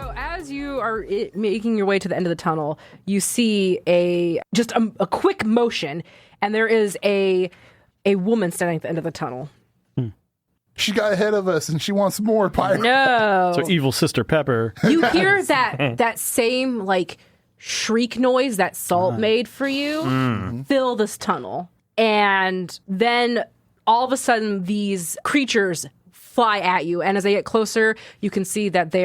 So as you are making your way to the end of the tunnel, you see a quick motion, and there is a woman standing at the end of the tunnel. She got ahead of us, and she wants more pyro. No. So evil Sister Pepper. You hear that same like shriek noise that Salt made for you fill this tunnel, and then all of a sudden these creatures fly at you, and as they get closer, you can see that they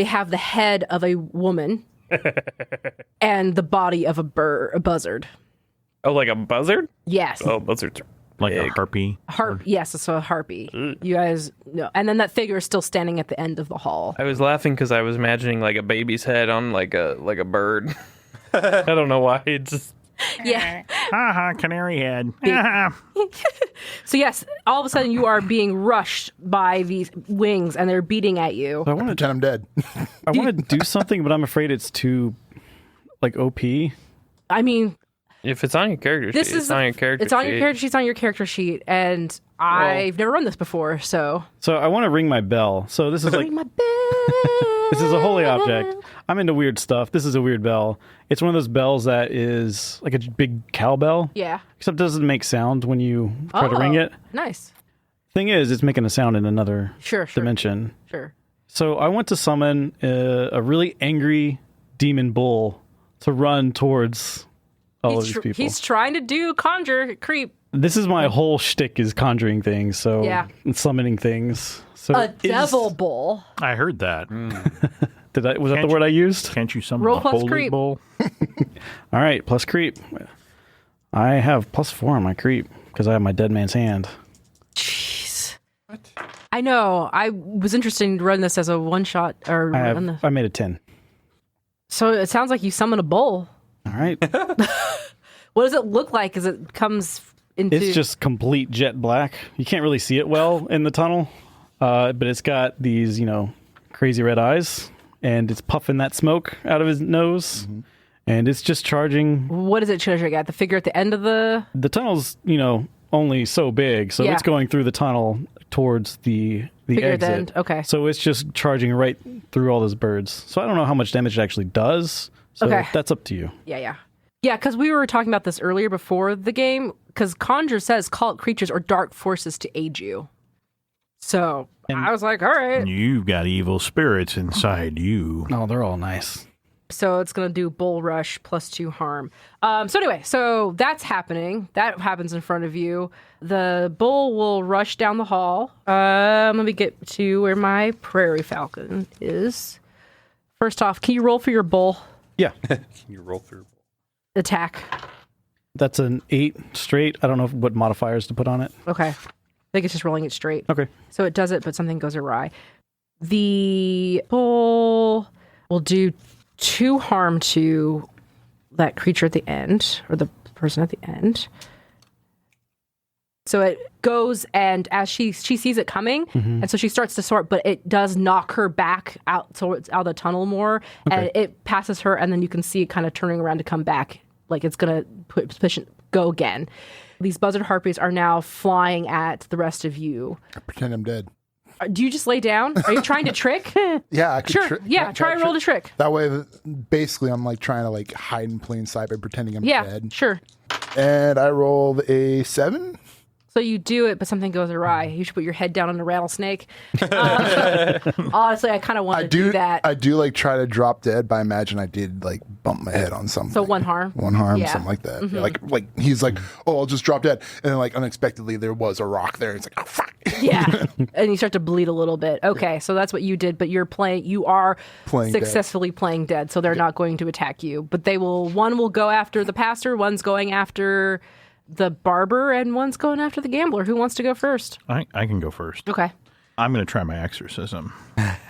have the head of a woman and the body of a buzzard. Oh, like a buzzard? Yes. Oh, buzzards are Like big. a harpy? Yes, it's a harpy. You guys know. And then that figure is still standing at the end of the hall. I was laughing because I was imagining like a baby's head on like a bird. I don't know why. It just Yeah. Ha canary head. So yes, all of a sudden you are being rushed by these wings, and they're beating at you. I want Pretend I'm dead. to do something, but I'm afraid it's too, like, OP. I mean, if it's on your character sheet, it's on your character sheet. It's on your character sheet. It's on your character sheet, and I've never run this before, so. So I want to ring my bell. So this is like, Ring my bell. this is a holy object. I'm into weird stuff. This is a weird bell. It's one of those bells that is like a big cowbell. Yeah. Except it doesn't make sound when you try to ring it. Nice. Thing is, it's making a sound in another dimension. Sure. So I want to summon a really angry demon bull to run towards all of these people. He's trying to do conjure creep. This is my whole shtick, is conjuring things, and summoning things. So A devil bull. I heard that. Was that the word I used? Can't you summon Roll a plus holy creep. bull? All right, plus creep. I have +4 on my creep because I have my dead man's hand. Jeez. What? I know. I was interested in running this as a one-shot. I made a 10. So it sounds like you summon a bull. All right. What does it look like as it comes into... It's just complete jet black. You can't really see it well in the tunnel, but it's got these, crazy red eyes, and it's puffing that smoke out of his nose, and it's just charging. What is it charging at? The figure at the end of the... The tunnel's, only so big, so it's going through the tunnel towards the figure exit. at the end. Okay. So it's just charging right through all those birds. So I don't know how much damage it actually does. So that's up to you. Yeah, because we were talking about this earlier before the game, because Conjure says call it creatures or dark forces to aid you. So I was like, all right. You've got evil spirits inside you. Oh, they're all nice. So it's going to do Bull Rush +2 harm. So that's happening. That happens in front of you. The bull will rush down the hall. Let me get to where my Prairie Falcon is. First off, can you roll for your bull? Yeah. Can you roll through? Attack. That's an 8 straight. I don't know what modifiers to put on it. Okay. I think it's just rolling it straight. Okay. So it does it, but something goes awry. The bull will do 2 harm to that creature at the end, or the person at the end. So it goes, and as she sees it coming, and so she starts to sort, but it does knock her back out towards out of the tunnel more, and it passes her, and then you can see it kind of turning around to come back, like it's gonna go again. These buzzard harpies are now flying at the rest of you. I pretend I'm dead. Do you just lay down? Are you trying to trick? Yeah, I could Sure. Try and roll to trick. That way, basically, I'm like trying to like hide in plain sight by pretending I'm dead. Sure. And I rolled a 7. So you do it, but something goes awry. You should put your head down on a rattlesnake. Honestly, I kind of want to do that. I do like try to drop dead, but I imagine I did like bump my head on something. So 1 harm. 1 harm, Yeah. something like that. Yeah, like he's like, oh, I'll just drop dead, and then like unexpectedly there was a rock there. It's like, oh fuck. Yeah, and you start to bleed a little bit. Okay, so that's what you did, but you are Playing successfully playing dead, so they're not going to attack you. But one will go after the pastor, one's going after the barber, and one's going after the gambler. Who wants to go first? I can go first. Okay. I'm going to try my exorcism.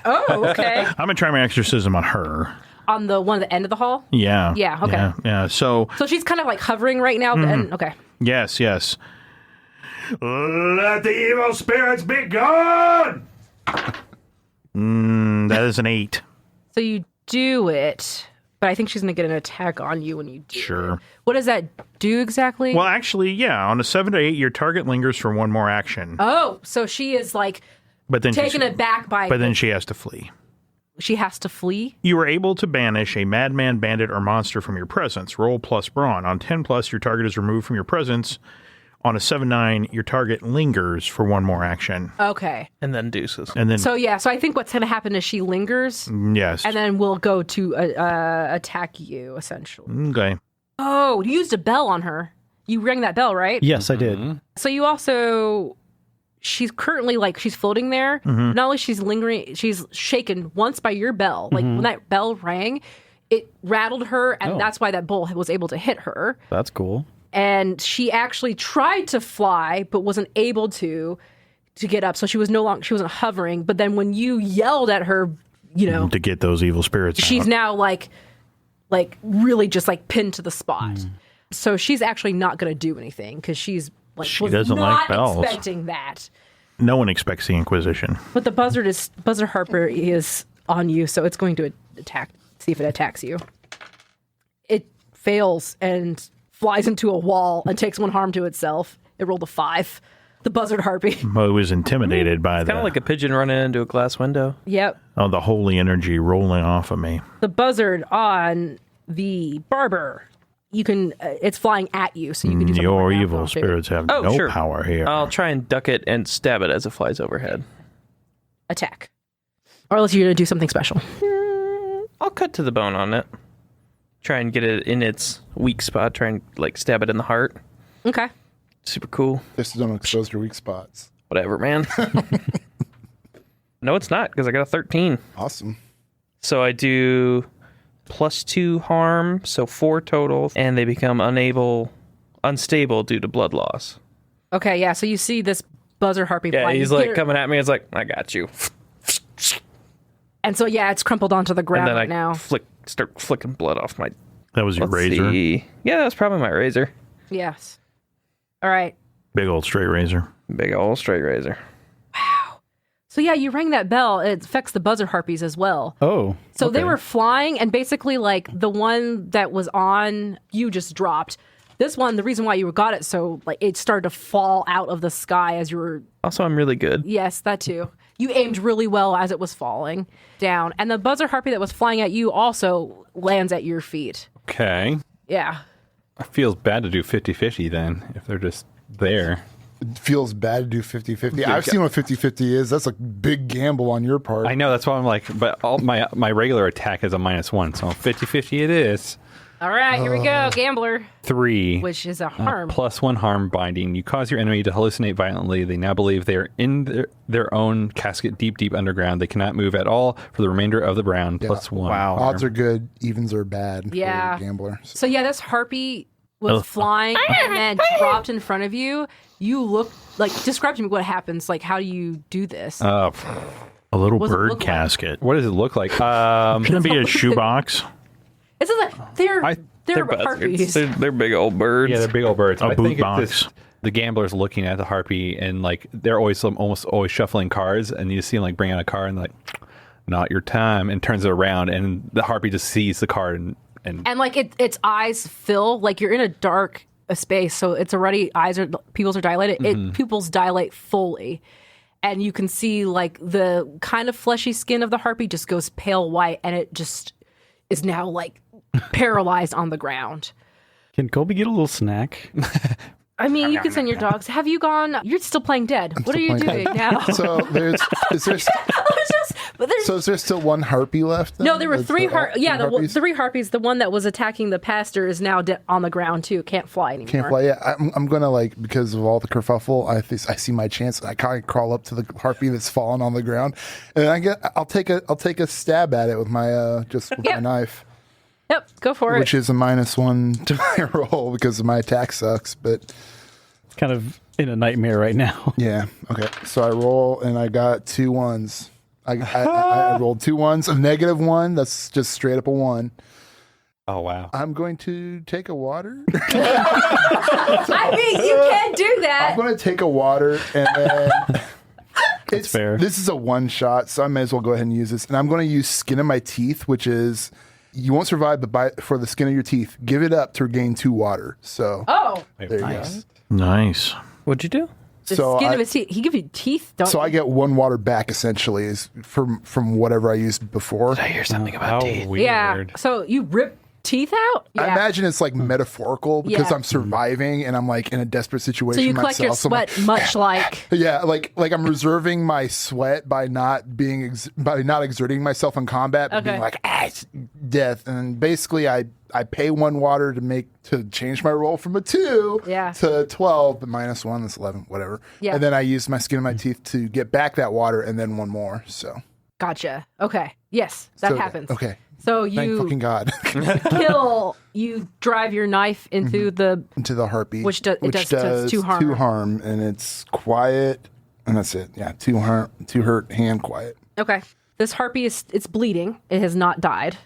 Oh, okay. I'm going to try my exorcism on her. On the one at the end of the hall? Yeah. Yeah, okay. Yeah. So she's kind of like hovering right now, and okay. Yes. Let the evil spirits be gone! That is an 8. So you do it, but I think she's going to get an attack on you when you do Sure. it. What does that do exactly? Well, actually, yeah. On a 7 to 8, your target lingers for 1 more action. Oh, so she is like But then taken aback by But then she has to flee. she has to flee. You are able to banish a madman, bandit, or monster from your presence. Roll plus brawn. On 10 plus, your target is removed from your presence. On a 7-9, your target lingers for one more action. Okay. And then deuces. And then, So I think what's going to happen is she lingers, yes. and then we'll go to attack you, essentially. Okay. Oh, you used a bell on her. You rang that bell, right? Yes, I did. So you also... She's currently, she's floating there. Not only she's lingering, she's shaken once by your bell. Like, when that bell rang, it rattled her, and that's why that bolt was able to hit her. That's cool. And she actually tried to fly, but wasn't able to get up. So she wasn't hovering. But then when you yelled at her, To get those evil spirits she's out. now like really just pinned to the spot. So she's actually not going to do anything because she's She was doesn't not like bells. expecting that. No one expects the Inquisition. But the buzzard harper is on you, so it's going to attack. See if it attacks you. It fails and flies into a wall and takes 1 harm to itself. It rolled a 5. The buzzard harpy. Mo was intimidated by Kind of like a pigeon running into a glass window. Yep. the holy energy rolling off of me. The buzzard on the barber. You can. It's flying at you, so you can do something. Your right now, evil Tom, too. spirits have Oh, no sure. power here. I'll try and duck it and stab it as it flies overhead. Attack. Or unless you're going to do something special. I'll cut to the bone on it. Try and get it in its weak spot. Try and stab it in the heart. Okay. Super cool. Just don't expose your weak spots. Whatever, man. No, it's not, because I got a 13. Awesome. So I do +2 harm, so 4 total, and they become unstable due to blood loss. Okay, yeah, so you see this buzzard harpy Yeah, fly. he's coming at me. It's I got you. And so, yeah, it's crumpled onto the And ground then right I now. start flicking blood off my... That was your Let's razor. see. Yeah, that's probably my razor. Yes. All right. Big old straight razor. Big old straight razor. So, yeah, you rang that bell. It affects the buzzard harpies as well. Oh. So they okay. were flying, and basically, the one that was on you just dropped. This one, the reason why you got it, so it started to fall out of the sky as you were. Also, I'm really good. Yes, that too. You aimed really well as it was falling down, and the buzzard harpy that was flying at you also lands at your feet. Okay. Yeah. It feels bad to do 50-50 then, if they're just there. It feels bad to do 50-50. I've seen what 50-50 is. That's a big gamble on your part. I know, that's why I'm but all my regular attack is a -1, so 50-50 it is. All right, here we go, gambler, 3. which is a harm. +1 harm binding. You cause your enemy to hallucinate violently. They now believe they are in their own casket deep underground. They cannot move at all for the remainder of the round. Yeah. +1. Wow. Odds are good, evens are bad Yeah. for gamblers. So yeah, this harpy was flying and then dropped in front of you. You look describe to me what happens. How do you do this? A little What's it bird look like? casket. What does it look like? Shouldn't it be a shoebox? It's they're harpies. They're big old birds. Yeah, they're big old birds. A I boot think it's box. just the gambler's looking at the harpy and they're almost always shuffling cards, and you see him bring out a card and not your time, and turns it around, and the harpy just sees the card and its eyes fill you're in a dark space, so it's already pupils are dilated. Pupils dilate fully, and you can see the kind of fleshy skin of the harpy just goes pale white, and it just is now paralyzed on the ground. Can Colby get a little snack? I mean, you can send your dogs. Have you gone? You're still playing dead. What are you doing now? So is there still one harpy left? Then? No, there were That's three harpies? 3 harpies. The one that was attacking the pastor is now on the ground too. Can't fly anymore. Can't fly. Yeah, I'm gonna because of all the kerfuffle. I see my chance. I kind of crawl up to the harpy that's fallen on the ground, and I'll take a stab at it with my my knife, Yep, go for which it. is a -1 to my roll because my attack sucks. But Kind of in a nightmare right now. yeah, okay. So I roll and I got 2 1s. I rolled 2 1s, a -1. That's just straight up a 1. oh wow. I'm going to take a water. I mean, you can do that. I'm going to take a water and then. It's fair. This is a 1 shot, so I may as well go ahead and use this. And I'm going to use Skin of My Teeth, which is you won't survive for the skin of your teeth. Give it up to regain 2 water. So Oh, there you go. Nice. What'd you do? The So skin I- of his teeth. He give you teeth, don't So you? I get 1 water back essentially is from whatever I used before. I hear something about How teeth. weird. Yeah. So you rip teeth out? Yeah. I imagine it's like metaphorical because Yeah. I'm surviving and I'm like in a desperate situation So you collect your myself. So I'm like, sweat much like yeah, like I'm reserving my sweat by not being by not exerting myself in combat, but being Okay. like it's death. And basically, I pay 1 water to change my roll from a 2 Yeah. to 12, but -1 that's 11, whatever. Yeah. And then I use my skin and my teeth to get back that water, and then 1 more. So gotcha. Okay. Yes, that So, happens. Okay, So thank you fucking God. you drive your knife into the Into the harpy, Which does 2 harm. 2 harm, and it's quiet, and that's it. Yeah, 2 harm, 2 hurt, hand quiet. Okay. This harpy it's bleeding. It has not died.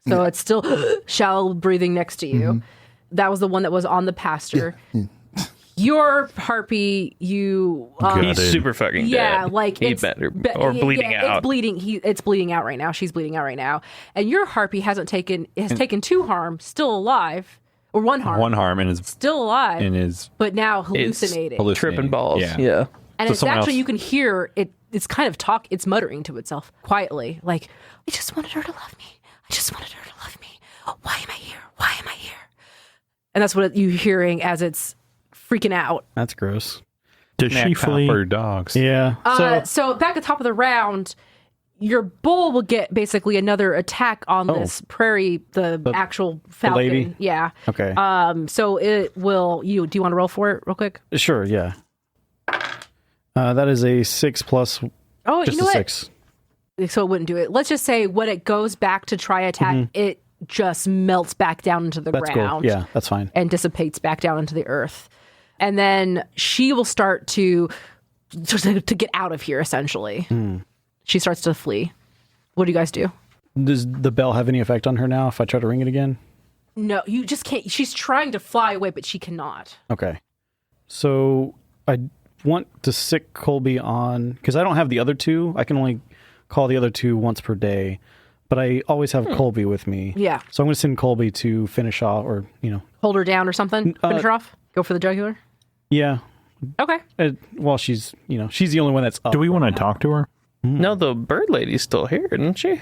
So it's still shallow breathing next to you. That was the one that was on the pasture. Your harpy, you He's super fucking yeah, dead. like He better or yeah, bleeding yeah, out. It's bleeding. It's bleeding out right now. She's bleeding out right now. And your harpy has taken 2 harm, still alive, or 1 harm, 1 harm and is still alive, but but now hallucinating. Tripping balls. Yeah. Yeah. And So it's someone actually else- you can hear it. It's kind of it's muttering to itself quietly, like, "I just wanted her to love me. I just wanted her to love me. Why am I here? Why am I here?" And that's what you're hearing as it's freaking out. That's gross. Does she Snack time flee? for dogs. Yeah. So back at the top of the round, your bull will get basically another attack on this prairie, the actual falcon. lady? Yeah. Okay. So it will. Do you want to roll for it real quick? Sure. Yeah. That is a 6 plus Oh, just you know a what? 6. So it wouldn't do it. Let's just say when it goes back to try attack, it just melts back down into the That's ground. cool. Yeah, that's fine. And dissipates back down into the earth. And then she will start to get out of here, essentially. She starts to flee. What do you guys do? Does the bell have any effect on her now if I try to ring it again? No, you just can't. She's trying to fly away, but she cannot. Okay. So I want to sick Colby on, because I don't have the other 2. I can only call the other 2 once per day, but I always have Colby with me. Yeah. So I'm going to send Colby to finish off, or, Hold her down or something. Finish her off. Go for the jugular. yeah. Okay. Well, she's, she's the only one that's up. Do we want to talk to her? No, the bird lady's still here, isn't she?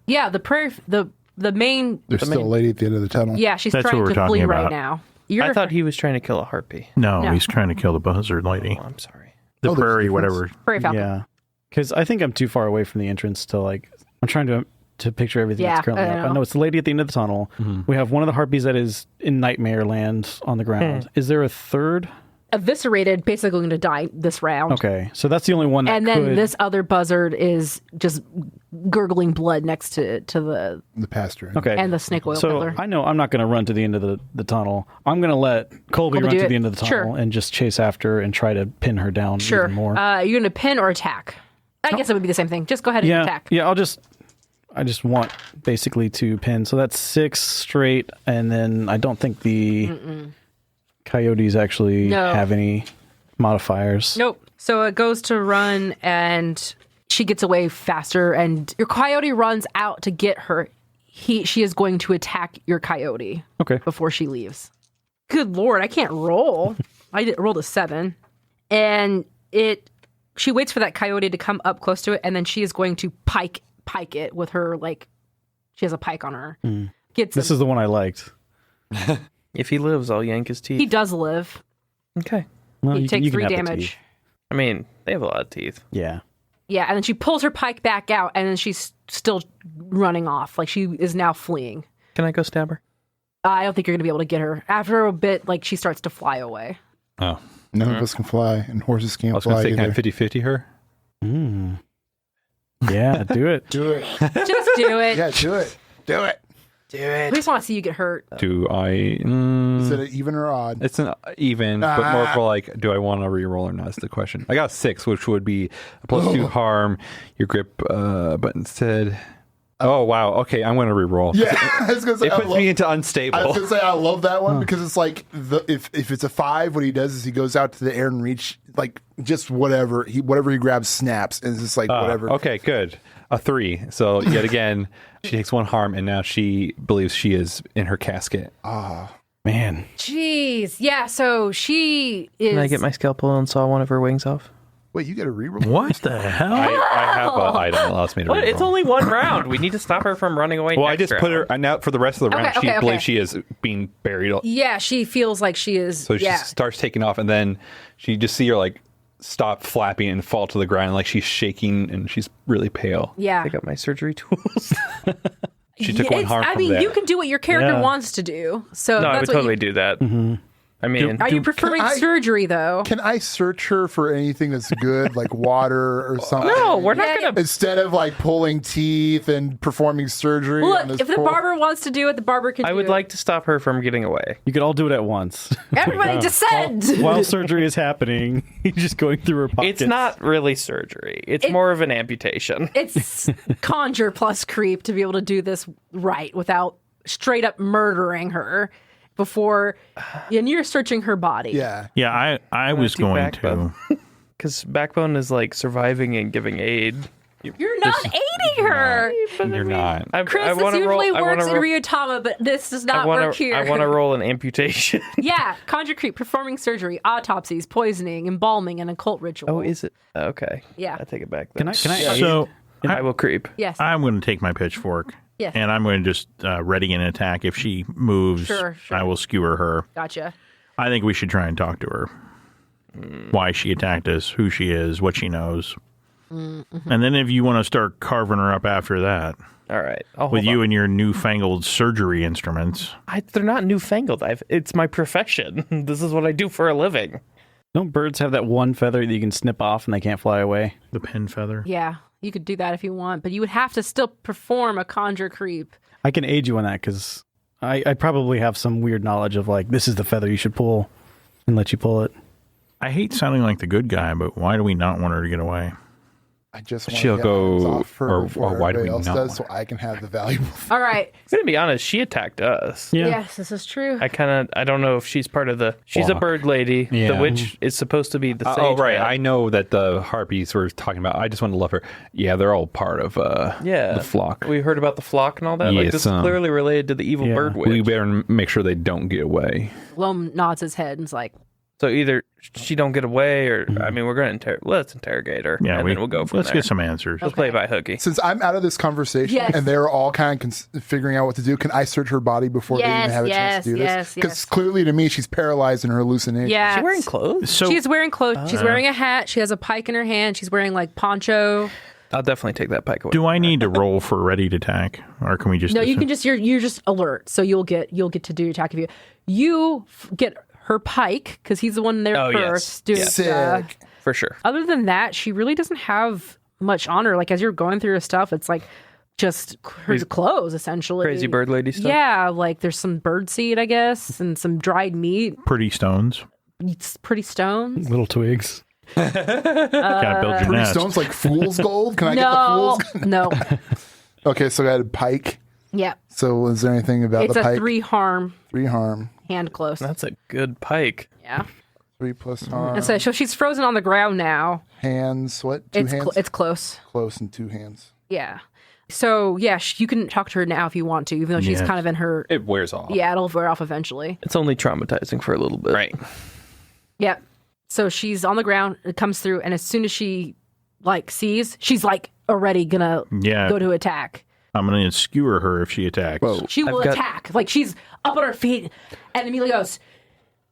Yeah, the prairie, the main. There's still a lady at the end of the tunnel. Yeah, she's That's what trying we're to talking flee right about. now. I thought he was trying to kill a harpy. No, No. he's trying to kill the buzzard lady. Oh, I'm sorry. The there's a prairie, difference. whatever. prairie falcon. Yeah. Because I think I'm too far away from the entrance to, I'm trying to picture everything Yeah, that's currently I up. I know. know it's the lady at the end of the tunnel. We have one of the harpies that is in Nightmare Land on the ground. Is there a third? Eviscerated, basically going to die this round. Okay. So that's the only one that And then could... this other buzzard is just gurgling blood next to the The pasture. Okay. and the snake oil So pillar. I know I'm not going to run to the end of the tunnel. I'm going to let Colby run do to it. the end of the tunnel Sure. and just chase after her and try to pin her down Sure. even more. You're going to pin or attack. I guess it would be the same thing. Just go ahead and attack. Yeah, I just want basically to pin. So that's 6 straight, and then I don't think the coyotes actually No. have any modifiers. Nope. So it goes to run, and she gets away faster, and your coyote runs out to get her. She is going to attack your coyote Okay. before she leaves. Good Lord, I can't roll. Rolled a 7, and she waits for that coyote to come up close to it, and then she is going to pike it with her, she has a pike on her. Gets This him. is the one I liked. If he lives, I'll yank his teeth. He does live. Okay. Well, He takes can 3 have the damage. teeth. I mean, they have a lot of teeth. Yeah. Yeah, and then she pulls her pike back out, and then she's still running off. She is now fleeing. Can I go stab her? I don't think you're going to be able to get her. After a bit, she starts to fly away. Oh. None of us can fly, and horses I can't was going to fly say, can I either. 50-50 her? Yeah, do it. Do it. Just do it. Yeah, do it. Do it. We just want to see you get hurt. Do I... Is it an even or odd? It's an even, but more for do I want to reroll or not is the question. I got 6, which would be a +2 harm, your grip, but instead... Oh, wow. Okay, I'm going to reroll. Yeah, I was gonna say. It puts me into unstable. I was gonna say I love that one because it's if it's a 5, what he does is he goes out to the air and reach just whatever he grabs snaps, and it's just whatever. Okay, good. A 3. So yet again, she takes 1 harm, and now she believes she is in her casket. Man. Jeez. Yeah, so she is... Can I get my scalpel and saw one of her wings off? Wait, you got a reroll? What the hell? I have an item that allows me to What? reroll. It's only one round. We need to stop her from running away. Well, I next just put round. her now for the rest of the round. Okay, She okay. believes she is being buried. Yeah, she feels like she is... So she starts taking off, and then she just see her like stop flapping and fall to the ground, like she's shaking and she's really pale. Yeah. I got my surgery tools. She took one harm from that. you can do what your character Yeah. wants to do. So No, I that's would what totally you, do that. I mean, Are you preferring Can I- surgery, though? Can I search her for anything that's good, like water or something? no, we're not Yeah, gonna. Instead of like pulling teeth and performing surgery. on Look, this if the poor- barber wants to do it, the barber can do it. I would like to stop her from getting away. You could all do it at once. Everybody descend! While surgery is happening, you're just going through her pockets. It's not really surgery. It's more of an amputation. It's conjure plus creep to be able to do this right without straight up murdering her before, and you're searching her body. Yeah. Yeah, I was do going to. backbone? Because Backbone is like surviving and giving aid. You're not aiding her. You're not. Chris, this wanna usually roll- I works wanna in roll- Ryutama, but this does not I wanna- work here. I want to roll an amputation. Yeah, conjure creep, performing surgery, autopsies, poisoning, embalming, and occult ritual. Oh, is it? Okay. Yeah. I take it back. Then. Can I So I will creep. Yes. I'm going to take my pitchfork. Yes. And I'm going to just ready an attack. If she moves, Sure. I will skewer her. Gotcha. I think we should try and talk to her. Why she attacked us, who she is, what she knows. Mm-hmm. And then if you want to start carving her up after that, All right. I'll with hold you on. and your newfangled surgery instruments. They're not newfangled. It's my profession. This is what I do for a living. Don't birds have that one feather that you can snip off and they can't fly away? The pin feather. Yeah, you could do that if you want, but you would have to still perform a conjure creep. I can aid you on that because I probably have some weird knowledge of like, this is the feather you should pull and let you pull it. I hate sounding like the good guy, but why do we not want her to get away? I just want She'll to get my hands go- off her or before why do everybody we else not does, want so I can have the valuable. All right. I'm gonna be honest. She attacked us. Yeah. Yes, this is true. I don't know if she's part of the. She's a Flock. bird lady. The Yeah. witch is supposed to be the sage. Oh, right. man. I know that the harpies were talking about. I just want to love her. Yeah, they're all part of Yeah, the flock. We heard about the flock and all that. Like Yes, this is clearly related to the evil yeah. bird witch. We better make sure they don't get away. Loam nods his head and is like, So either she don't get away, or I mean, we're gonna let's interrogate her. Yeah, and then we'll go from let's there. get some answers. Let's play by hooky. Since I'm out of this conversation Yes. and they're all kind of figuring out what to do, can I search her body before they even have a chance to do yes, this? Because yes. clearly to me, she's paralyzed in her hallucination. yeah. Is she wearing clothes? So She's wearing clothes. She's wearing a hat. She has a pike in her hand. She's wearing like poncho. I'll definitely take that pike away. do I need to roll for ready to attack, or can we just? No, you can just you're just alert. So you'll get to do your attack if you get her pike because he's the one there Oh, yes. first. Doing Sick. stuff. For sure. Other than that, she really doesn't have much on her. Like as you're going through her stuff, it's like just her clothes essentially. Crazy bird lady stuff. Yeah, like there's some bird seed, I guess, and some dried meat, pretty stones. pretty stones. Little twigs. Gotta build your Pretty nest. stones like fool's gold? Can I get the No, fool's? no. Okay, so I had a pike. Yeah, So is there anything about it's the a pike? 3 harm Three harm. hand close. That's a good pike. Yeah. 3 plus harm. And so she's frozen on the ground now. Hands. What? 2 hands? It's close. Close and 2 hands. Yeah. So yeah, you can talk to her now if you want to, even though she's Yes. kind of in her. It wears off. Yeah, it'll wear off eventually. It's only traumatizing for a little bit. Right. Yeah. So she's on the ground. It comes through, and as soon as she like sees, she's like already gonna Yeah. go to attack. I'm gonna skewer her if she attacks. Whoa. She will I've got- attack. Like she's up on her feet, and immediately goes,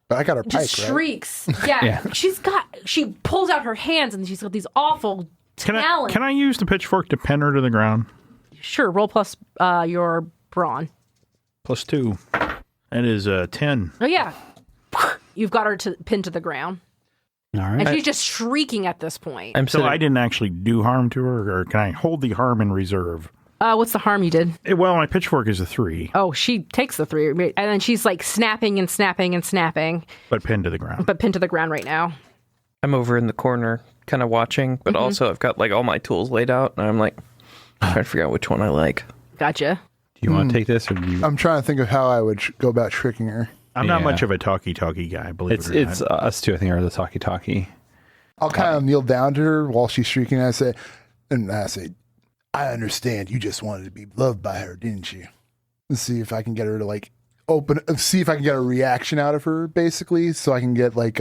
But I got her pike, just right? shrieks. Yeah. She pulls out her hands, and she's got these awful talons. Can I use the pitchfork to pin her to the ground? Sure. Roll plus your brawn. +2. That is 10. Oh yeah. You've got her pinned to the ground. All right. And she's just shrieking at this point. I'm So sitting. I didn't actually do harm to her, or can I hold the harm in reserve? What's the harm you did? Well, my pitchfork is a 3, Oh, she takes the 3, and then she's like snapping and snapping and snapping, but pinned to the ground. but pinned to the ground right now. I'm over in the corner, kind of watching, but also I've got like all my tools laid out, and I'm like trying to figure out which one I like. Gotcha. Do you want to take this, or do you? I'm trying to think of how I would go about tricking her. I'm not Yeah. much of a talkie guy, believe It's it or it's not. us two. I think are the talkie. I'll kind of kneel down to her while she's shrieking. And I say, I understand. You just wanted to be loved by her, didn't you? Let's see if I can get her to like see if I can get a reaction out of her, basically, so I can get like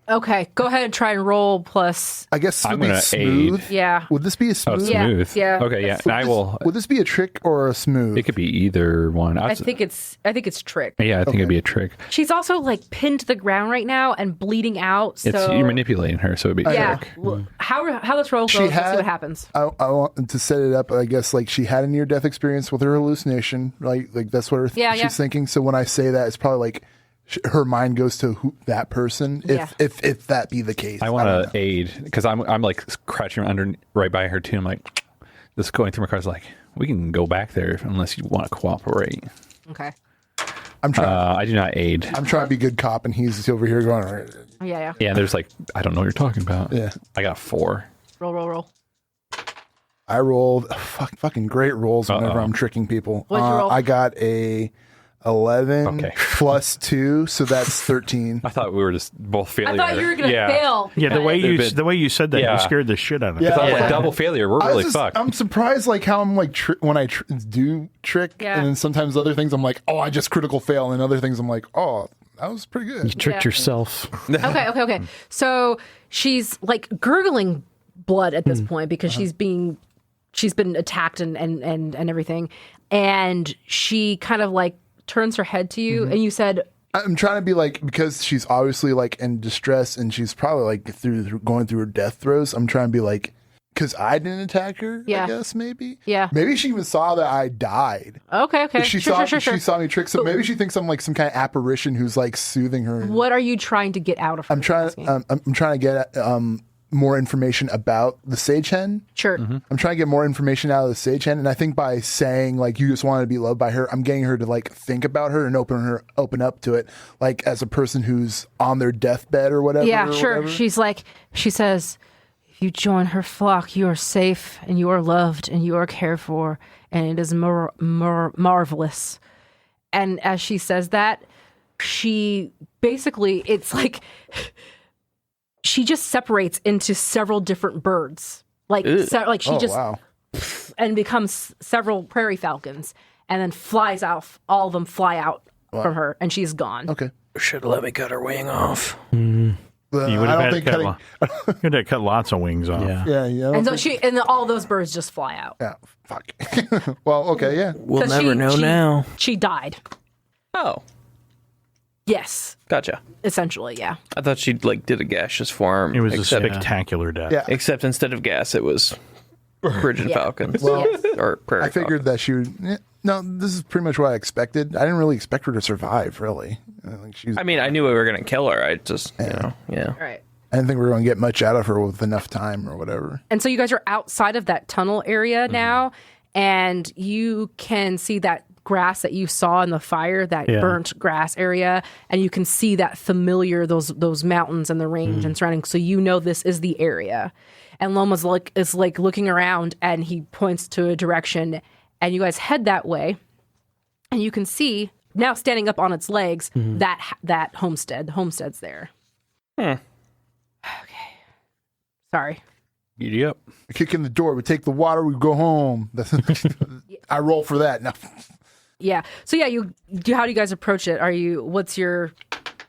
Okay, go ahead and try and roll plus. I guess I'm would be gonna smooth. aid. Yeah. Would this be a Oh, smooth? smooth. Yeah. Okay, yeah. And I will. Would this be a trick or a smooth? It could be either one. I think it's trick. Yeah, I think it'd be a trick. She's also like pinned to the ground right now and bleeding out. So It's you're manipulating her, so it'd be a yeah. trick. Well, how this roll goes, She let's see had- what happens. I want to set it up. I guess like she had a near death experience with her hallucination, right? Like that's what she's thinking. So when I say that, it's probably like her mind goes to that person. If that be the case, I want to aid because I'm like crouching under right by her too. I'm like just going through my cards. Like we can go back there unless you want to cooperate. Okay. I'm trying. I do not aid. I'm trying to be good cop, and he's over here going. Yeah. Yeah, there's like I don't know what you're talking about. Yeah. I got 4. Roll. I rolled fucking great rolls whenever I'm tricking people. What'd you roll? I got a 11 Okay. plus 2, so that's 13. I thought we were just both I failure. thought you were gonna fail. Yeah, the way you said that, Yeah. you scared the shit out of me. Yeah. I was like double failure. We're really fucked. I'm surprised like how I'm like when I do trick, Yeah. and then sometimes other things I'm like, oh, I just critical fail, and other things I'm like, oh, that was pretty good. You tricked yourself. Okay. So she's like gurgling blood at this point because she's been attacked and everything, and she kind of like turns her head to you, and you said, I'm trying to be like, because she's obviously like in distress and she's probably like going through her death throes. I'm trying to be like, because I didn't attack her. Yeah. I guess maybe. Yeah. Maybe she even saw that I died. okay, She sure. She saw me trick. So maybe she thinks I'm like some kind of apparition who's like soothing her. What are you trying to get out of her? I'm trying to get more information about the sage hen. Sure. I'm trying to get more information out of the sage hen, and I think by saying like you just wanted to be loved by her, I'm getting her to like think about her and open up to it, like as a person who's on their deathbed or whatever. Yeah, or sure. whatever. She says, if you join her flock, you are safe and you are loved and you are cared for, and it is marvelous. And as she says that, she basically, it's like she just separates into several different birds, like she just Wow. and becomes several prairie falcons, and then flies out. All of them fly out from her, and she's gone. Okay. Should have let me cut her wing off. You would I have don't had think to cutting. cut, you'd have cut lots of wings off. Yeah. Yeah. And so and all those birds just fly out. Yeah. Fuck. Well, okay. Yeah. We'll 'Cause never know now. She died. Oh, Yes, gotcha. essentially, yeah. I thought she like did a gaseous form. It was except, a spectacular death. Yeah. except instead of gas, it was Bridget Falcons. Yes. Or Prairie I figured that she would. No, this is pretty much what I expected. I didn't really expect her to survive. Really. I mean, I knew we were gonna kill her. I just, yeah. All right. I didn't think we were going to get much out of her with enough time or whatever. And so you guys are outside of that tunnel area now, and you can see that grass that you saw in the fire, that burnt grass area, and you can see that familiar those mountains and the range and surrounding. So you know this is the area. And Loma's is looking around, and he points to a direction, and you guys head that way, and you can see now standing up on its legs that homestead. The homestead's there. Okay. Sorry. Yep. We kick in the door. We take the water. We go home. I roll for that. No. Yeah. So yeah, how do you guys approach it? What's your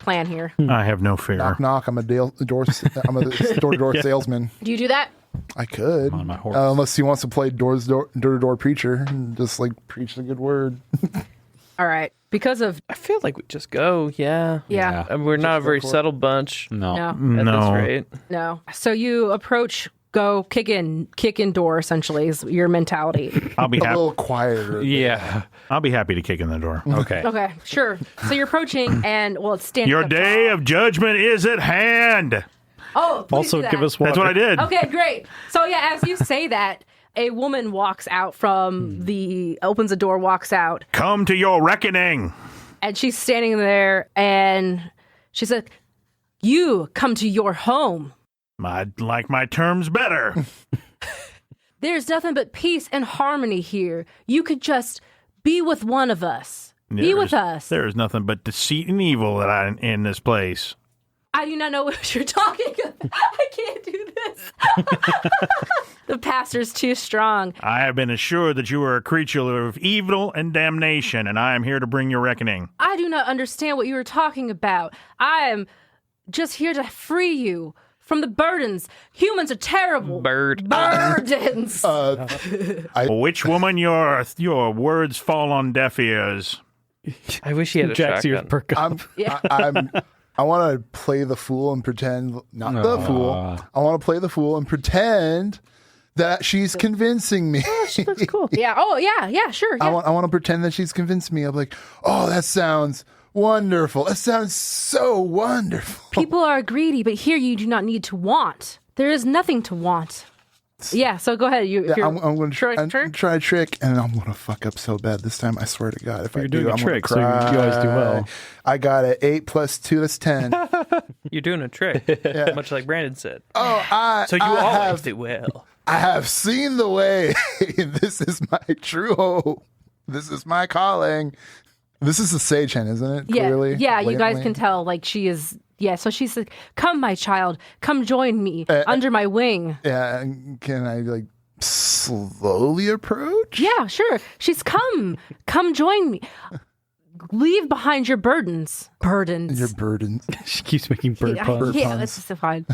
plan here? I have no fear. Knock knock. I'm a door-to-door salesman. Do you do that? I could, On my horse. Unless he wants to play door-to-door preacher and just like preach the good word. All right. Because of I feel like we just go. Yeah. yeah. And we're not a very settled bunch. No. No. At No. this rate. No. So you approach, go kick in door essentially is your mentality. I'll be A happy. little quieter. Yeah. I'll be happy to kick in the door. Okay. Okay, sure. So you're approaching and it's standing Your up day tall. of judgment is at hand. Oh, please Also, do that. give us water. That's what I did. Okay, great. So yeah, as you say that, a woman walks out from opens the door, walks out, Come to your reckoning. and she's standing there and she said, "You come to your home. I'd like my terms better. There's nothing but peace and harmony here. You could just be with one of us. Be with us." There is nothing but deceit and evil in this place. I do not know what you're talking about. I can't do this. The pastor's too strong. I have been assured that you are a creature of evil and damnation, and I am here to bring your reckoning. I do not understand what you are talking about. I am just here to free you from the burdens. Humans are terrible. Burdens. Which woman your words fall on deaf ears? I wish he had a Jack's ears shotgun. perk up. I want to play the fool and pretend, not the fool. I want to play the fool and pretend that she's convincing me. She looks cool. Yeah. Oh, yeah, sure. Yeah. I want to pretend that she's convinced me. I'm like, oh, that sounds wonderful. That sounds so wonderful. People are greedy, but here you do not need to want. There is nothing to want. Yeah, so go ahead. I'm going to try a trick, and I'm going to fuck up so bad this time. I swear to God. If You're I doing do, a I'm trick, so gonna you cry. always do well. I got it. 8 + 2, that's 10. You're doing a trick, much like Brandon said. Oh, So you always do well. I have seen the way. This is my true hope. This is my calling. This is the sage hen, isn't it? Yeah, Clearly, yeah. You guys blatantly. can tell, like she is. Yeah, so she's like, "Come, my child, come join me under my wing." Yeah, and can I like slowly approach? Yeah, sure. She's come join me. Leave behind your burdens. Burdens. Your burdens. She keeps making bird puns. Yeah, that's just fine.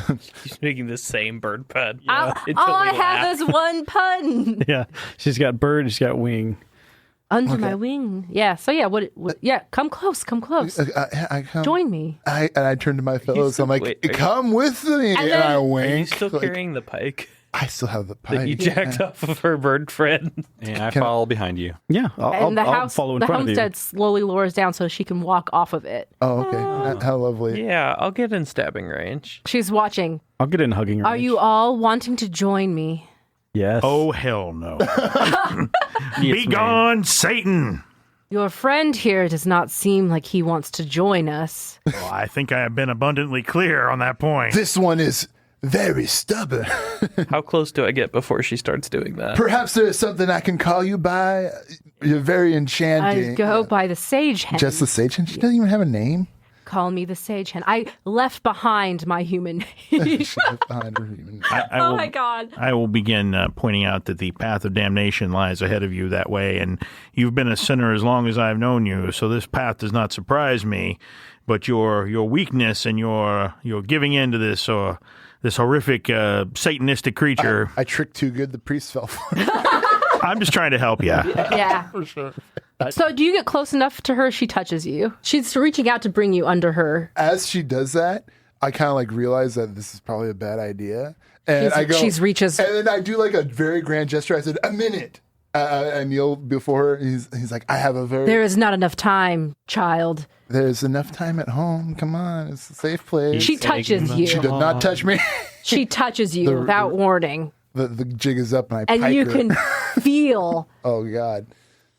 She's making the same bird pun. All I have is one pun. Yeah, she's got bird, she's got wing. Under my wing. Yeah. So yeah. What? Yeah. Come close. Come close. I come. Join me. I turn to my fellows. I'm like, wait, come with me, and I Are you wink. still like, carrying the pike I still have the that you pipe. jacked off of her bird friend? And I follow behind you. Yeah, I'll And the I'll house, follow in the front of you. homestead slowly lowers down so she can walk off of it. Oh, okay. How lovely. Yeah, I'll get in stabbing range. She's watching. I'll get in hugging her. Are you all wanting to join me? Yes. Oh, hell no. Yes, Be gone, Satan! Your friend here does not seem like he wants to join us. Well, I think I have been abundantly clear on that point. This one is very stubborn. How close do I get before she starts doing that? Perhaps there is something I can call you by. You're very enchanting. I go by the sage hen. Just the sage hen? She doesn't even have a name. Call me the sage hen. I left behind my human. Behind her human. Oh my God. I will begin pointing out that the path of damnation lies ahead of you that way, and you've been a sinner as long as I've known you, so this path does not surprise me. But your weakness and your giving in to this horrific Satanistic creature, I tricked too good. The priest fell for it. I'm just trying to help you. Yeah. For sure. So do you get close enough to her? She touches you. She's reaching out to bring you under her. As she does that, I kind of like realize that this is probably a bad idea. And I go, she's reaches. and then I do like a very grand gesture. I said, a minute. I kneel before her. He's like, I have a very. There is not enough time, child. There's enough time at home. Come on, it's a safe place. She touches you. She did not touch me. She touches you without warning. The jig is up, and I And pike you her. can feel Oh God.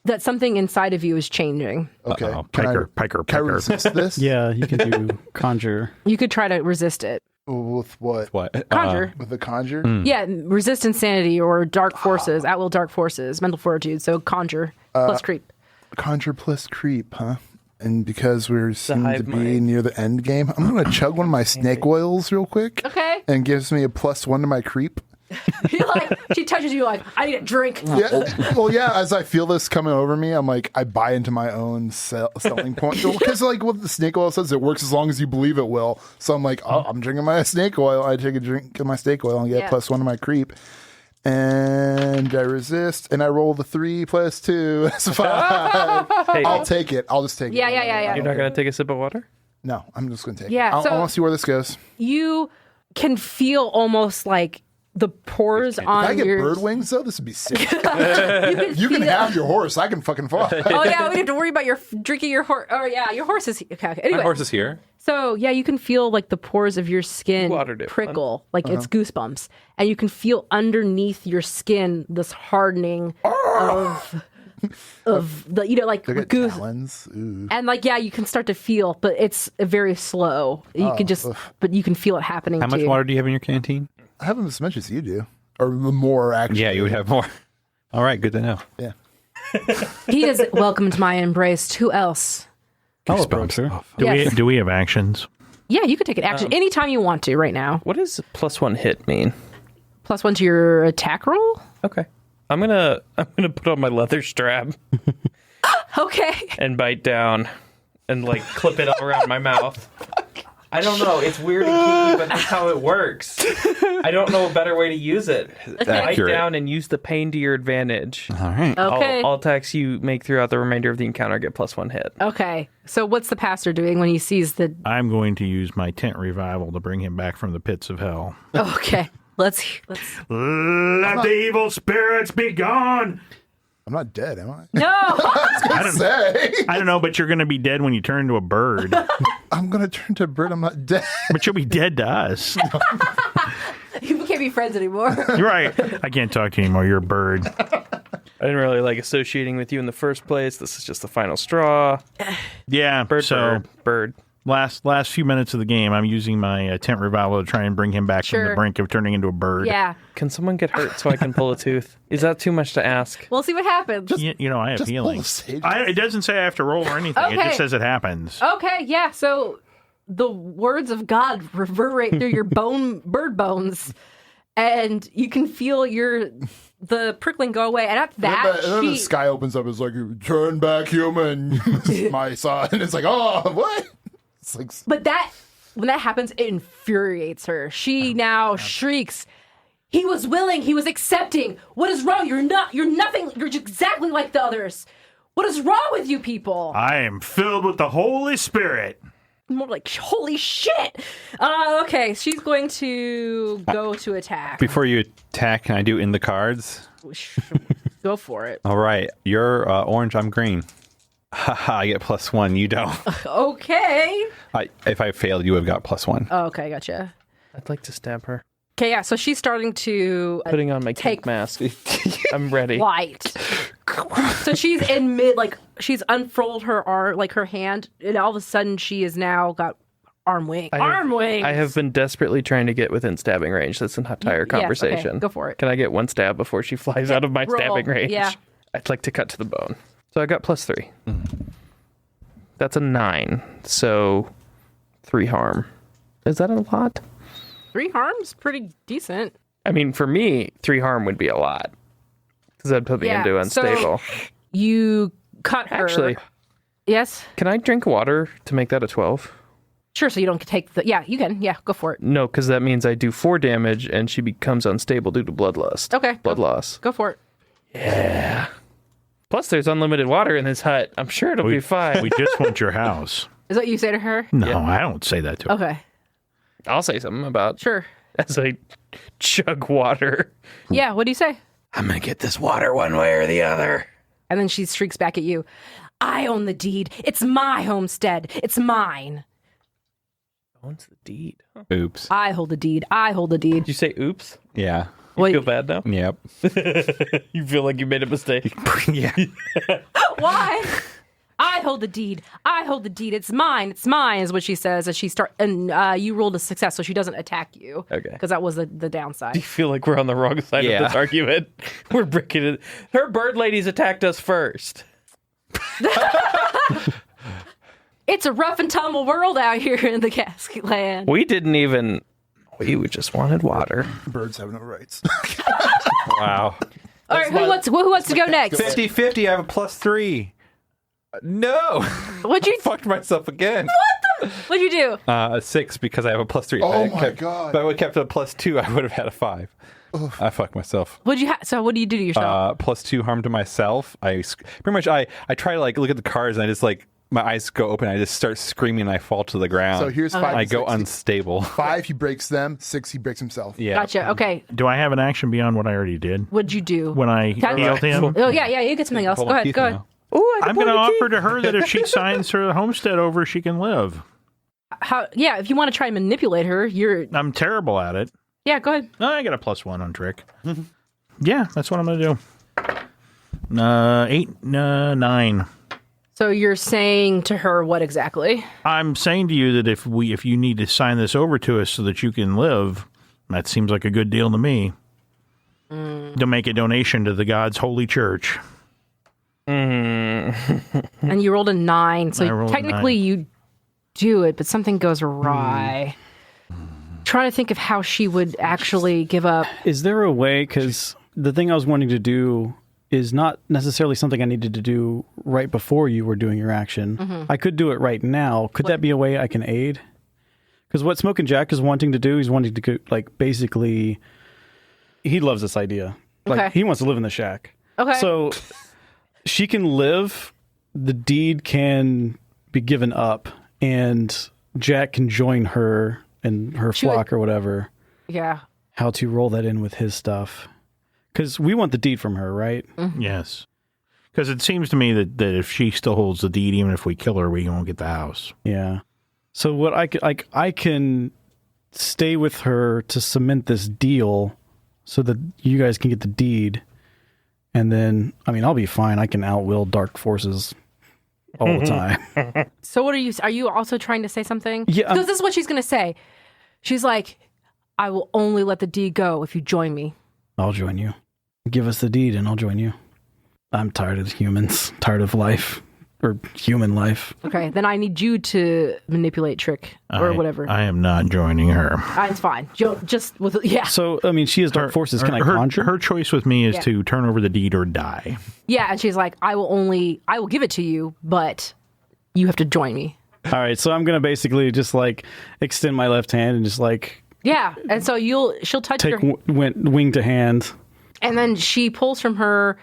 that something inside of you is changing. Okay. Uh-oh. Can I Piker. resist this? Yeah, you can do conjure. You could try to resist it. With what? What? Conjure. With the conjure? Yeah, resist insanity or dark forces, at will dark forces, mental fortitude. So conjure plus creep. Conjure plus creep, huh? And because we seem to hive be mind. near the end game, I'm going to chug one of my snake oils real quick. Okay. And gives me a +1 to my creep. You're like, she touches you like, I need a drink. Yeah. Well, yeah, as I feel this coming over me, I'm like, I buy into my own selling point. Because, like, what the snake oil says, it works as long as you believe it will. So I'm like, oh, I'm drinking my snake oil. I take a drink of my snake oil and get Yeah. +1 to my creep. And I resist, and I roll the 3 + 2. That's 5. Hey, I'll take it. I'll just take it. Yeah. you're not going to take a sip of water? No, I'm just going to take Yeah, it. so- I want to see where this goes. You can feel almost like the pores If on I get your... bird wings, though, this would be sick. You can, You can feel- have your horse. I can fucking fly. Oh, yeah, we have to worry about your drinking your horse. Oh, yeah, your horse is... Okay. Anyway, My horse is here. so, yeah, you can feel like the pores of your skin Watered it, prickle. Like it's goosebumps. And you can feel underneath your skin this hardening of the, you know, like Look at goose. talons. Ooh. And like, yeah, you can start to feel, but it's very slow. You can just, but you can feel it happening How much too. water do you have in your canteen? I have them as much as you do. Or more, actually. Yeah, you would have more. All right, good to know. Yeah. He has welcomed my embrace. Who else? I'll approach her. Do Yes. we have actions? Yeah, you could take an action anytime you want to right now. What does +1 hit mean? +1 to your attack roll? Okay. I'm gonna put on my leather strap Okay. and bite down and like clip it all around my mouth. I don't know. It's weird and kinky, but that's how it works. I don't know a better way to use it. Bite down and use the pain to your advantage. All right. Okay. All attacks you make throughout the remainder of the encounter get +1 hit. Okay. So what's the pastor doing when he sees the... I'm going to use my tent revival to bring him back from the pits of hell. Okay. Let's... Let the evil spirits be gone. I'm not dead, am I? No! I don't know, but you're going to be dead when you turn into a bird. I'm going to turn to a bird. I'm not dead. But you'll be dead to us. You can't be friends anymore. You're right. I can't talk to you anymore. You're a bird. I didn't really like associating with you in the first place. This is just the final straw. Yeah. Bird. Last few minutes of the game, I'm using my tent revival to try and bring him back from the brink of turning into a bird. Yeah. Can someone get hurt so I can pull a tooth? Is that too much to ask? We'll see what happens. I have healing. It doesn't say I have to roll or anything. Okay. It just says it happens. Okay, yeah. So the words of God reverberate through your bird bones, and you can feel the prickling go away. And after that, and then the sky opens up. It's like, turn back, human, my son. And it's like, oh, what? It's like, but when that happens, it infuriates her. She now shrieks, "He was willing, he was accepting. What is wrong? You're nothing. You're exactly like the others. What is wrong with you people?" I am filled with the Holy Spirit. More like, holy shit. Okay, she's going to go to attack. Before you attack, can I do in the cards? Go for it. All right. You're orange, I'm green. Haha, I get +1. You don't. Okay. If I failed, you would have got +1. Oh, okay, gotcha. I'd like to stab her. Okay, yeah, so she's starting to Putting on my cake mask. I'm ready. Light. So she's in she's unfurled her arm, like her hand, and all of a sudden she has now got arm wings. I have been desperately trying to get within stabbing range this entire conversation. Yeah, okay, go for it. Can I get one stab before she flies out of my stabbing range? Yeah. I'd like to cut to the bone. So I got +3. That's a 9. So 3 harm. Is that a lot? 3 harm's pretty decent. I mean, for me, 3 harm would be a lot. Because that'd put me into unstable. So you cut her. Actually. Yes? Can I drink water to make that a 12? Sure, so you don't take the... Yeah, you can. Yeah, go for it. No, because that means I do 4 damage and she becomes unstable due to bloodlust. Okay. Blood loss. Go for it. Yeah. Plus, there's unlimited water in this hut. I'm sure it'll be fine. We just want your house. Is that what you say to her? No, I don't say that to her. Okay. I'll say something about Sure. as I chug water. Yeah, what do you say? I'm going to get this water one way or the other. And then she shrieks back at you. I own the deed. It's my homestead. It's mine. Owns the deed. Huh. Oops. I hold the deed. I hold the deed. Did you say oops? Yeah. You feel bad now? Yep. You feel like you made a mistake? Yeah. Why? I hold the deed. I hold the deed. It's mine. It's mine, is what she says as she and you rolled a success, so she doesn't attack you. Okay. Because that was the downside. I feel like we're on the wrong side of this argument. We're breaking it. Her bird ladies attacked us first. It's a rough and tumble world out here in the Casket Land. We just wanted water. Birds have no rights. Wow. All right, who wants to go next? 50-50, I have a +3. No. What'd you... Fucked myself again. What'd you do? A 6 because I have a +3. Oh my God. If I would have kept it a +2, I would have had a 5. Oof. I fucked myself. So what do you do to yourself? +2 harm to myself. I try to look at the cards and I just my eyes go open. I just start screaming and I fall to the ground. So here's 5. I go unstable. 5, he breaks them. 6, he breaks himself. Yeah. Gotcha. Okay. Do I have an action beyond what I already did? What'd you do? When I healed him? Oh, yeah, you get something else. Go ahead. Ooh, I'm going to offer to her that if she signs her homestead over, she can live. Yeah, if you want to try and manipulate her, I'm terrible at it. Yeah, go ahead. I got a +1 on trick. Yeah, that's what I'm going to do. 8, 9. So you're saying to her what exactly? I'm saying to you that if you need to sign this over to us so that you can live, that seems like a good deal to me. To make a donation to the God's holy church. And you rolled a 9, so technically you do it, but something goes awry. Trying to think of how she would actually give up. Is there a way, because the thing I was wanting to do is not necessarily something I needed to do right before you were doing your action. I could do it right now. Could that be a way I can aid? Because what Smokin' Jack is wanting to do, he's wanting to, like, basically, he loves this idea. Like, he wants to live in the shack. Okay. So she can live, the deed can be given up, and Jack can join her and her flock or whatever. Yeah. How to roll that in with his stuff. Because we want the deed from her, right? Yes. Because it seems to me that if she still holds the deed, even if we kill her, we won't get the house. Yeah. So what I can stay with her to cement this deal so that you guys can get the deed. And then, I mean, I'll be fine. I can outwill dark forces all the time. So what are you also trying to say something? Yeah. Because this is what she's going to say. She's like, I will only let the deed go if you join me. I'll join you. Give us the deed and I'll join you. I'm tired of humans, tired of life, or human life. Okay, then I need you to manipulate Trick or whatever. I am not joining her. It's fine. Just with So, I mean, she has dark forces. Can I conjure? Her choice with me is to turn over the deed or die. Yeah, and she's like, I will give it to you, but you have to join me. All right, so I'm going to basically just like extend my left hand and just like... Yeah, and so she'll touch take your... wing to hand. And then she pulls from her,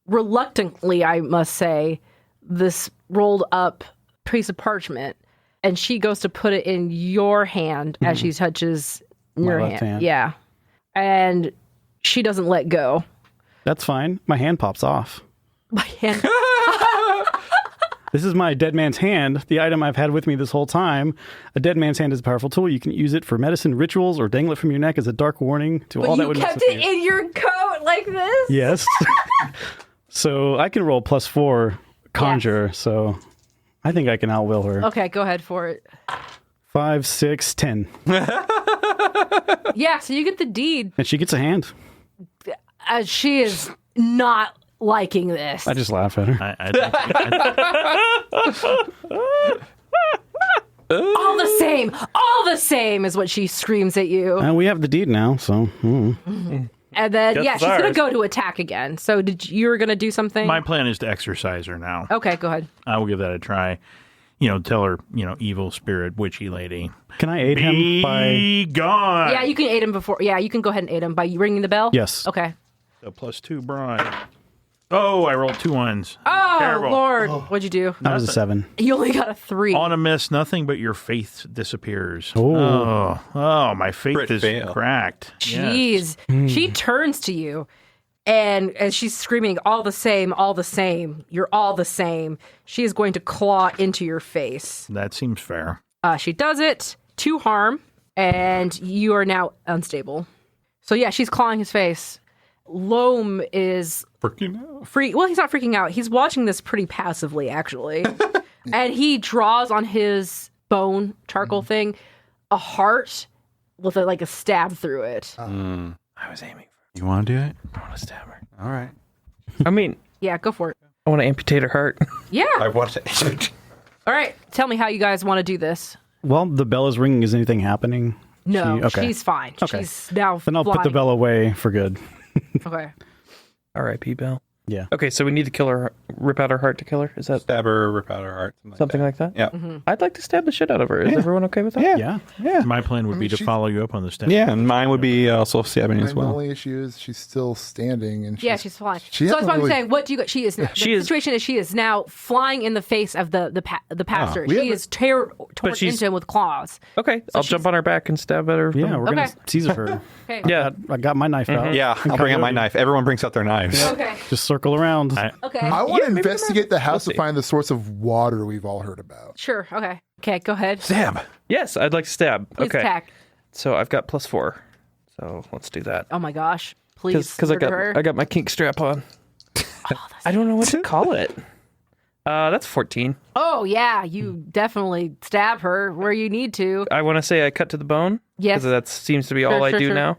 reluctantly, I must say, this rolled up piece of parchment, and she goes to put it in your hand as she touches your hand. Yeah. And she doesn't let go. That's fine. My hand pops off. My hand... This is my dead man's hand, the item I've had with me this whole time. A dead man's hand is a powerful tool. You can use it for medicine, rituals, or dangle it from your neck as a dark warning to all that would mess with you. You kept it in your coat like this? Yes. So I can roll +4 conjure, so I think I can outwill her. Okay, go ahead for it. 5, 6, 10. Yeah, so you get the deed. And she gets a hand. She is not liking this. I just laugh at her. All the same is what she screams at you. And we have the deed now, so. And then, she's going to go to attack again. So you were going to do something? My plan is to exercise her now. Okay, go ahead. I will give that a try. Tell her, evil spirit, witchy lady. Can I aid him by... Be gone! Yeah, you can aid him before. Yeah, you can go ahead and aid him by ringing the bell? Yes. Okay. So +2 brawn. Oh, I rolled 2 ones. Oh, Terrible. Lord. What'd you do? That was a 7. You only got a 3. On a miss, nothing but your faith disappears. Oh. Oh, my faith Crit is fail. cracked. Jeez. Yes. She turns to you, and as she's screaming, all the same, you're all the same, she is going to claw into your face. That seems fair. She does it, 2 harm, and you are now unstable. So yeah, she's clawing his face. Loam is Freaking out. Well, he's not freaking out. He's watching this pretty passively, actually. And he draws on his bone charcoal thing a heart with a stab through it. I was aiming for... You want to do it? I want to stab her. All right. I mean, Yeah, go for it. I want to amputate her heart. Yeah. I want to. All right. Tell me how you guys want to do this. Well, the bell is ringing. Is anything happening? No, Okay. she's fine. Okay. She's now Then I'll put the flying. bell away for good. Okay. R.I.P. Bell. Yeah. Okay, so we need to kill her, rip out her heart to kill her? Is that Stab her, rip out her heart. something like that? Yeah. Mm-hmm. I'd like to stab the shit out of her. Is everyone okay with that? Yeah. My plan would be to follow you up on the steps. Yeah, and mine would be also stabbing as The well. only issue is she's still standing, and Yeah, she's flying. She So that's hasn't what I'm really- saying. What do you got? She is. The situation is she is now flying in the face of the pastor. we She haven't- is torn she's- into him with claws. Okay, I'll jump on her back and stab at her. Yeah, we're Okay. going to Caesar her. Okay. Yeah. I got my knife out. Yeah, I'll bring out my knife. Everyone brings out their knives. Okay. Just circle around. Okay. I want to maybe investigate the house see. to find the source of water we've all heard about. Sure. Okay. Okay. Go ahead. Stab. Yes, I'd like to stab. Please okay. attack. So I've got +4. So let's do that. Oh my gosh. Please. Because I murder her. got my kink strap on. I don't know what to call it. That's 14. Oh yeah, you definitely stab her where you need to. I want to say I cut to the bone. Yes. Because that seems to be all I do now.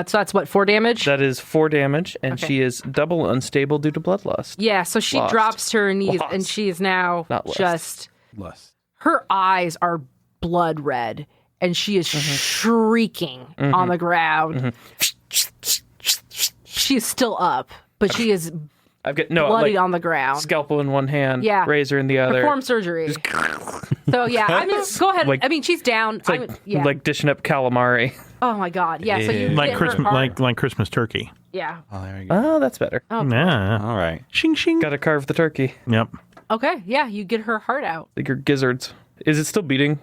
So that's what, 4 damage? That is 4 damage, and Okay. she is double unstable due to bloodlust. Yeah. So she Lost. drops to her knees, Lost. and she is now Not lost. just Less. her eyes are blood red, and she is shrieking on the ground. She is still up, but she is bloodied on the ground. Scalpel in one hand, Yeah. razor in the other. Perform surgery. So yeah, I mean, go ahead. Like- I mean, she's down. It's like dishing up calamari. Oh my god, yeah. So you Like get her Christmas, heart. like Christmas turkey. Yeah. Oh, there you go. Oh, that's better. Yeah. All right. Shing shing. Got to carve the turkey. Yep. Okay. Yeah, you get her heart out. Like your gizzards. Is it still beating?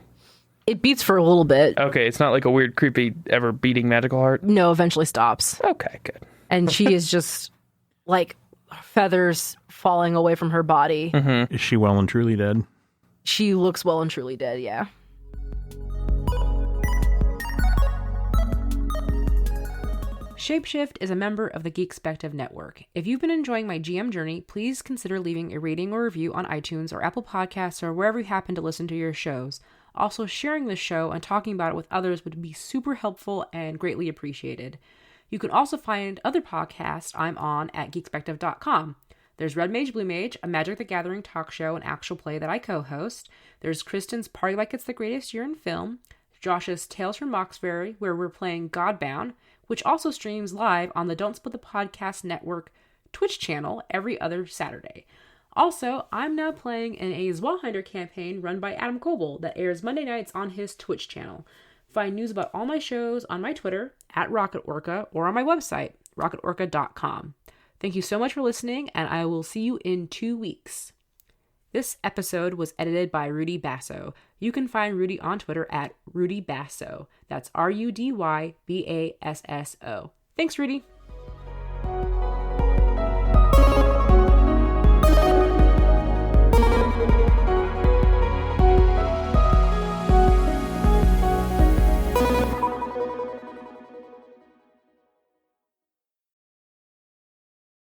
It beats for a little bit. Okay, it's not like a weird, creepy, ever beating magical heart. No, eventually stops, Okay, good. and she is just like feathers falling away from her body. Is she well and truly dead? She looks well and truly dead. Yeah. Shapeshift is a member of the Geekspective Network. If you've been enjoying my GM journey, please consider leaving a rating or review on iTunes or Apple Podcasts or wherever you happen to listen to your shows. Also, sharing the show and talking about it with others would be super helpful and greatly appreciated. You can also find other podcasts I'm on at geekspective.com. There's Red Mage, Blue Mage, a Magic the Gathering talk show and actual play that I co-host. There's Kristen's Party Like It's the Greatest Year in Film. Josh's Tales from Moxbury, where we're playing Godbound, which also streams live on the Don't Split the Podcast Network Twitch channel every other Saturday. Also, I'm now playing in a Zwalhinder campaign run by Adam Coble that airs Monday nights on his Twitch channel. Find news about all my shows on my Twitter, @RocketOrca, or on my website, rocketorca.com. Thank you so much for listening, and I will see you in 2 weeks. This episode was edited by Rudy Basso. You can find Rudy on Twitter @RudyBasso. That's RudyBasso. Thanks, Rudy.